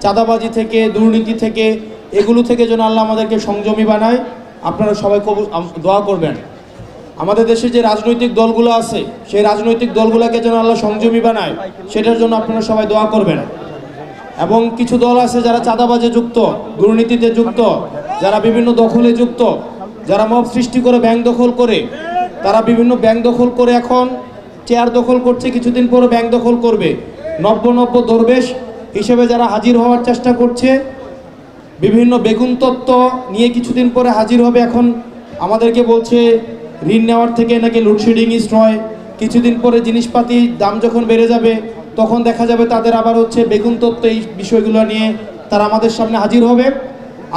চাঁদাবাজি থেকে, দুর্নীতি থেকে, এগুলো থেকে যেন আল্লাহ আমাদেরকে সংযমী বানায়। আপনারা সবাই দোয়া করবেন। আমাদের দেশে যে রাজনৈতিক দলগুলো আছে, সেই রাজনৈতিক দলগুলোকে যেন আল্লাহ সংযমী বানায়, সেটার জন্য আপনারা সবাই দোয়া করবেন। এবং কিছু দল আছে যারা চাঁদাবাজে যুক্ত, দুর্নীতিতে যুক্ত, যারা বিভিন্ন দখলে যুক্ত, যারা মব সৃষ্টি করে ব্যাংক দখল করে, তারা বিভিন্ন ব্যাংক দখল করে এখন চেয়ার দখল করছে, কিছুদিন পরে ব্যাংক দখল করবে। নব্য দরবেশ হিসেবে যারা হাজির হওয়ার চেষ্টা করছে, বিভিন্ন বেগুন তত্ত্ব নিয়ে কিছুদিন পরে হাজির হবে। এখন আমাদেরকে বলছে ঋণ নেওয়ার থেকে নাকি লোডশেডিং হয়, কিছুদিন পরে জিনিসপাতির দাম যখন বেড়ে যাবে তখন দেখা যাবে তাদের আবার হচ্ছে বেগুন তত্ত্ব, এই বিষয়গুলো নিয়ে তারা আমাদের সামনে হাজির হবে।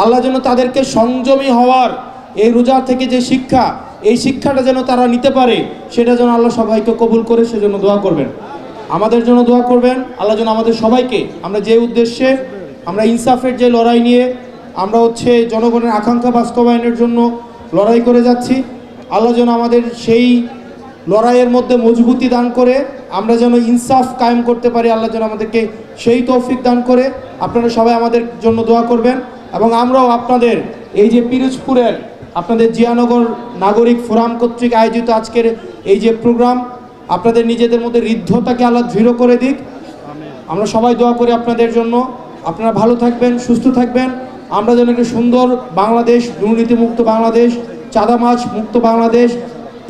আল্লাহ যেন তাদেরকে সংযমী হওয়ার এই রোজা থেকে যে শিক্ষা, এই শিক্ষাটা যেন তারা নিতে পারে, সেটা যেন আল্লাহ সবাইকে কবুল করে, সেজন্য দোয়া করবেন। আমাদের জন্য দোয়া করবেন। আল্লাহ যেন আমাদের সবাইকে, আমরা যে উদ্দেশ্যে, আমরা ইনসাফের যে লড়াই নিয়ে আমরা হচ্ছে জনগণের আকাঙ্ক্ষা বাস্তবায়নের জন্য লড়াই করে যাচ্ছি, আল্লাহ যেন আমাদের সেই লড়াইয়ের মধ্যে মজবুতি দান করে আমরা যেন ইনসাফ কায়েম করতে পারি। আল্লাহ যেন আমাদেরকে সেই তৌফিক দান করে। আপনারা সবাই আমাদের জন্য দোয়া করবেন। এবং আমরাও আপনাদের এই যে পিরোজপুরের আপনাদের জিয়ানগর নাগরিক ফোরাম কর্তৃক আয়োজিত আজকের এই যে প্রোগ্রাম, আপনাদের নিজেদের মধ্যে ঋদ্ধতাকে আল্লাহ দৃঢ় করে দিক। আমরা সবাই দোয়া করি আপনাদের জন্য। আপনারা ভালো থাকবেন, সুস্থ থাকবেন। আমরা যেন একটা সুন্দর বাংলাদেশ, দুর্নীতিমুক্ত বাংলাদেশ, চাঁদাবাজ মুক্ত বাংলাদেশ,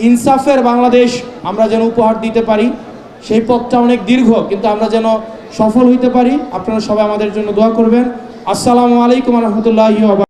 ইনসাফের বাংলাদেশ আমরা যেন উপহার দিতে পারি। সেই পথটা অনেক দীর্ঘ, কিন্তু আমরা যেন সফল হইতে পারি। আপনারা সবাই আমাদের জন্য দোয়া করবেন। আসসালামু আলাইকুম ওয়া রাহমাতুল্লাহি ওয়া বারাকাতুহু।